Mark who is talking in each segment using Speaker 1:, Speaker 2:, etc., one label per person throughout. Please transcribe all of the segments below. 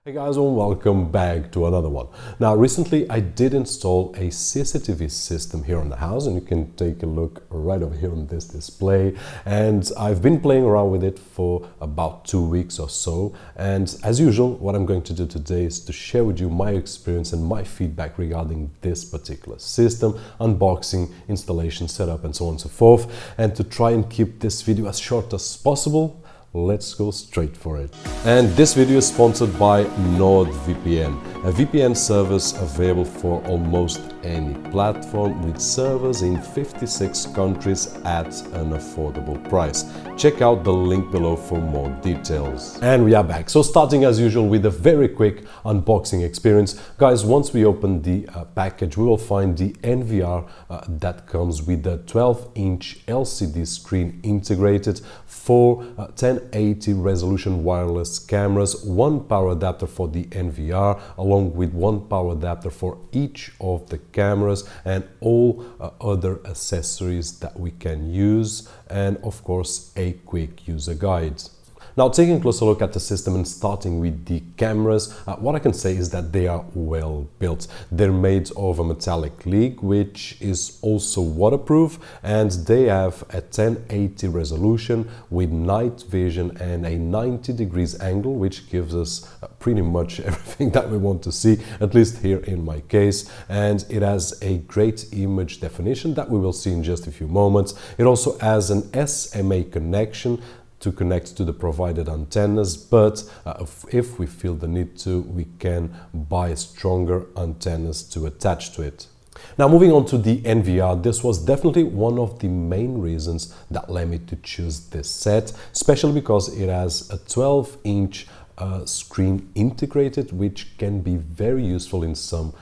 Speaker 1: Hey guys, and welcome back to another one. Now recently I did install a CCTV system here in the house, and you can take a look right over here on this display, and I've been playing around with it for about 2 weeks or so. And as usual, what I'm going to do today is to share with you my experience and my feedback regarding this particular system, unboxing, installation, setup, and so on and so forth. And to try and keep this video as short as possible, let's go straight for it. And this video is sponsored by NordVPN, a VPN service available for almost any platform, with servers in 56 countries at an affordable price. Check out the link below for more details. And we are back. So starting as usual with a very quick unboxing experience. Guys, once we open the package, we will find the NVR that comes with a 12-inch LCD screen integrated, 4 1080 resolution wireless cameras, 1 power adapter for the NVR, along with 1 power adapter for each of the cameras, and all other accessories that we can use, and of course a quick user guide. Now, taking a closer look at the system and starting with the cameras, what I can say is that they are well built. They're made of a metallic lead, which is also waterproof, and they have a 1080 resolution with night vision and a 90 degrees angle, which gives us pretty much everything that we want to see, at least here in my case. And it has a great image definition that we will see in just a few moments. It also has an SMA connection to connect to the provided antennas, but if we feel the need to, we can buy stronger antennas to attach to it. Now, moving on to the NVR, this was definitely one of the main reasons that led me to choose this set, especially because it has a 12-inch screen integrated, which can be very useful in some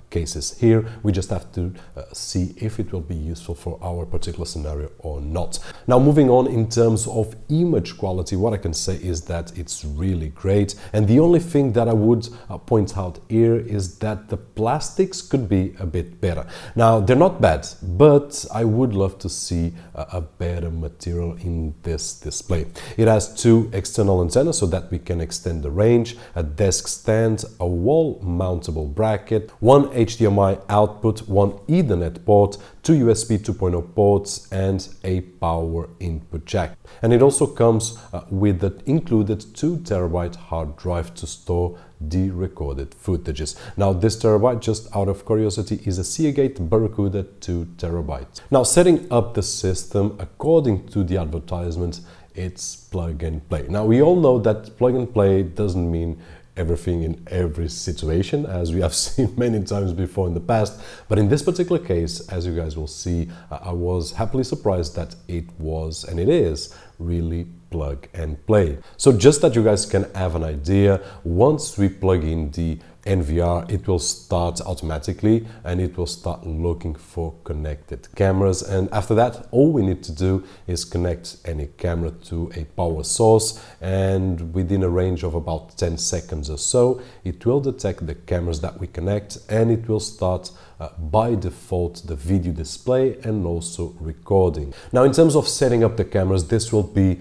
Speaker 1: cases. Here we just have to see if it will be useful for our particular scenario or not. Now, moving on, in terms of image quality, what I can say is that it's really great, and the only thing that I would point out here is that the plastics could be a bit better. Now, they're not bad, but I would love to see a better material in this display. It has 2 external antennas so that we can extend the range, a desk stand, a wall mountable bracket, 1 HDMI output, 1 Ethernet port, 2 USB 2.0 ports, and a power input jack. And it also comes with the included 2 terabyte hard drive to store the recorded footages. Now, this terabyte, just out of curiosity, is a Seagate Barracuda 2 terabytes. Now, setting up the system according to the advertisement, it's plug and play. Now, we all know that plug and play doesn't mean everything in every situation, as we have seen many times before in the past. But in this particular case, as you guys will see, I was happily surprised that it was, and it is, really plug and play. So just that you guys can have an idea, once we plug in the NVR, it will start automatically and it will start looking for connected cameras. And after that, all we need to do is connect any camera to a power source, and within a range of about 10 seconds or so, it will detect the cameras that we connect, and it will start by default the video display and also recording. Now, in terms of setting up the cameras, this will be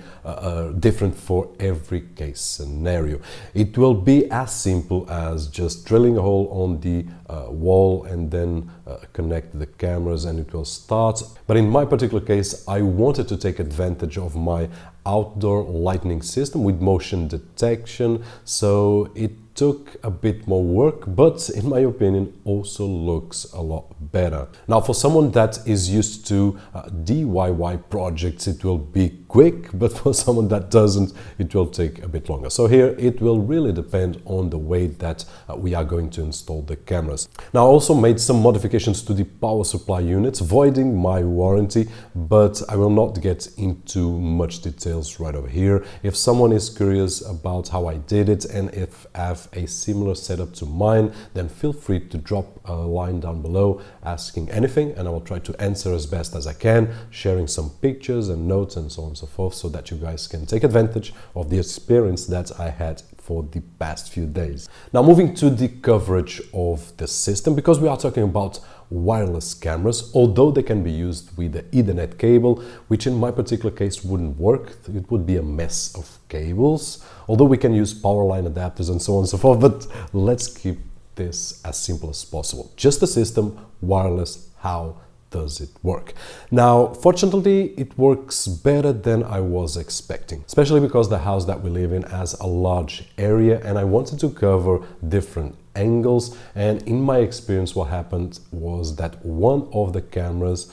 Speaker 1: different for every case scenario. It will be as simple as just drilling a hole on the wall and then connect the cameras and it will start. But in my particular case, I wanted to take advantage of my outdoor lighting system with motion detection, so it took a bit more work, but in my opinion also looks a lot better. Now, for someone that is used to DIY projects, it will be quick, but for someone that doesn't, it will take a bit longer. So here it will really depend on the way that we are going to install the cameras. Now, I also made some modifications to the power supply units, voiding my warranty, but I will not get into much details right over here. If someone is curious about how I did it, and if I have a similar setup to mine, then feel free to drop a line down below asking anything, and I will try to answer as best as I can, sharing some pictures and notes and so on and so forth, so that you guys can take advantage of the experience that I had for the past few days. Now, moving to the coverage of the system, because we are talking about wireless cameras, although they can be used with the Ethernet cable, which in my particular case wouldn't work. It would be a mess of cables, although we can use power line adapters and so on and so forth, but let's keep this as simple as possible. Just the system, wireless, how does it work? Now, fortunately, it works better than I was expecting, especially because the house that we live in has a large area and I wanted to cover different angles, and in my experience what happened was that one of the cameras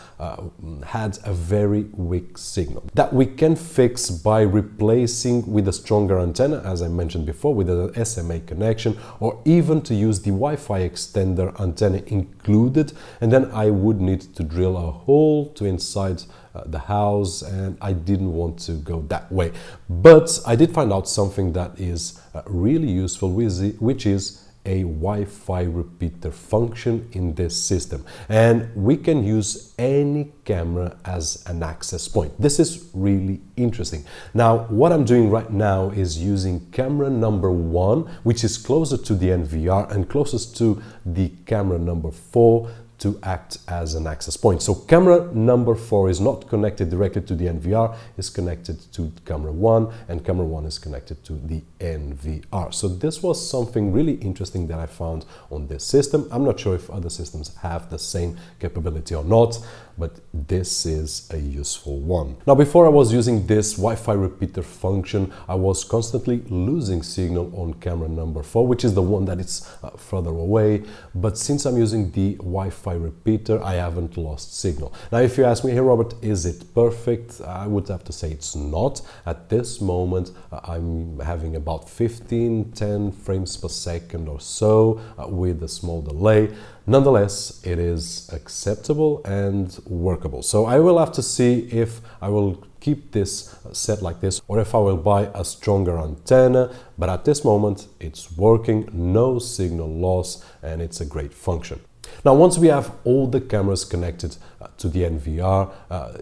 Speaker 1: had a very weak signal that we can fix by replacing with a stronger antenna, as I mentioned before, with an SMA connection, or even to use the Wi-Fi extender antenna included, and then I would need to drill a hole to inside the house, and I didn't want to go that way. But I did find out something that is really useful, which is a Wi-Fi repeater function in this system, and we can use any camera as an access point. This is really interesting. Now, what I'm doing right now is using camera number 1, which is closer to the NVR and closest to the camera number 4, to act as an access point. So camera number 4 is not connected directly to the NVR, is connected to camera 1, and camera 1 is connected to the NVR. So this was something really interesting that I found on this system. I'm not sure if other systems have the same capability or not, but this is a useful one. Now, before I was using this Wi-Fi repeater function, I was constantly losing signal on camera number 4, which is the one that is further away. But since I'm using the Wi-Fi repeater, I haven't lost signal. Now, if you ask me, hey Robert, is it perfect? I would have to say it's not. At this moment, I'm having about 10 frames per second or so with a small delay. Nonetheless, it is acceptable and workable. So I will have to see if I will keep this set like this or if I will buy a stronger antenna, but at this moment it's working, no signal loss, and it's a great function. Now, once we have all the cameras connected to the NVR,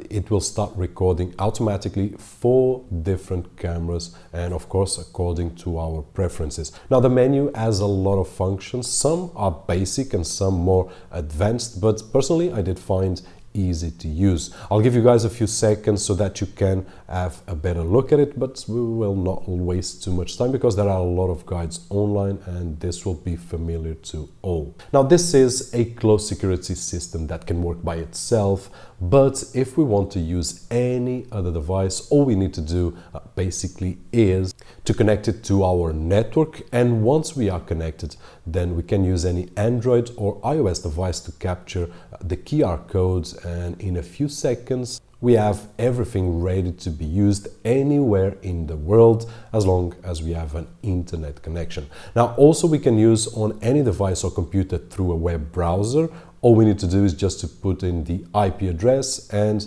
Speaker 1: it will start recording automatically 4 different cameras, and of course according to our preferences. Now, the menu has a lot of functions. Some are basic and some more advanced, but personally I did find easy to use. I'll give you guys a few seconds so that you can have a better look at it, but we will not waste too much time because there are a lot of guides online and this will be familiar to all. Now, this is a closed security system that can work by itself, but if we want to use any other device, all we need to do basically is to connect it to our network, and once we are connected, then we can use any Android or iOS device to capture the QR codes, and in a few seconds we have everything ready to be used anywhere in the world as long as we have an internet connection. Now, also we can use on any device or computer through a web browser. All we need to do is just to put in the IP address, and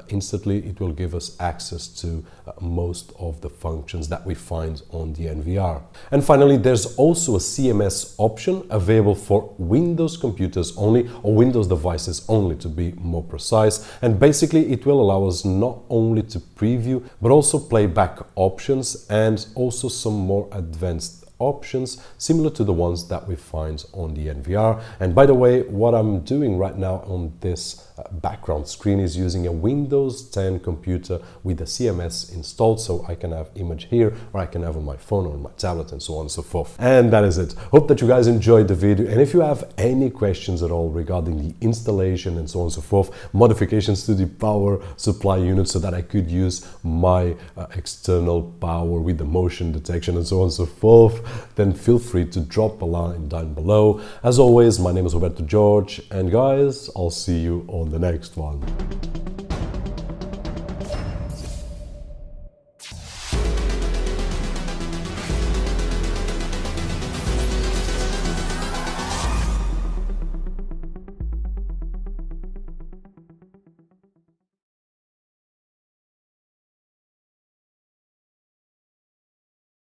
Speaker 1: instantly it will give us access to most of the functions that we find on the NVR. And finally, there's also a CMS option available for Windows computers only, or Windows devices only to be more precise. And basically it will allow us not only to preview, but also playback options, and also some more advanced options similar to the ones that we find on the NVR. And by the way, what I'm doing right now on this background screen is using a Windows 10 computer with the CMS installed, so I can have image here, or I can have on my phone or on my tablet, and so on and so forth. And that is it. Hope that you guys enjoyed the video, and if you have any questions at all regarding the installation and so on and so forth, modifications to the power supply unit so that I could use my external power with the motion detection and so on and so forth, then feel free to drop a line down below. As always, my name is Roberto George, and guys, I'll see you on the next one.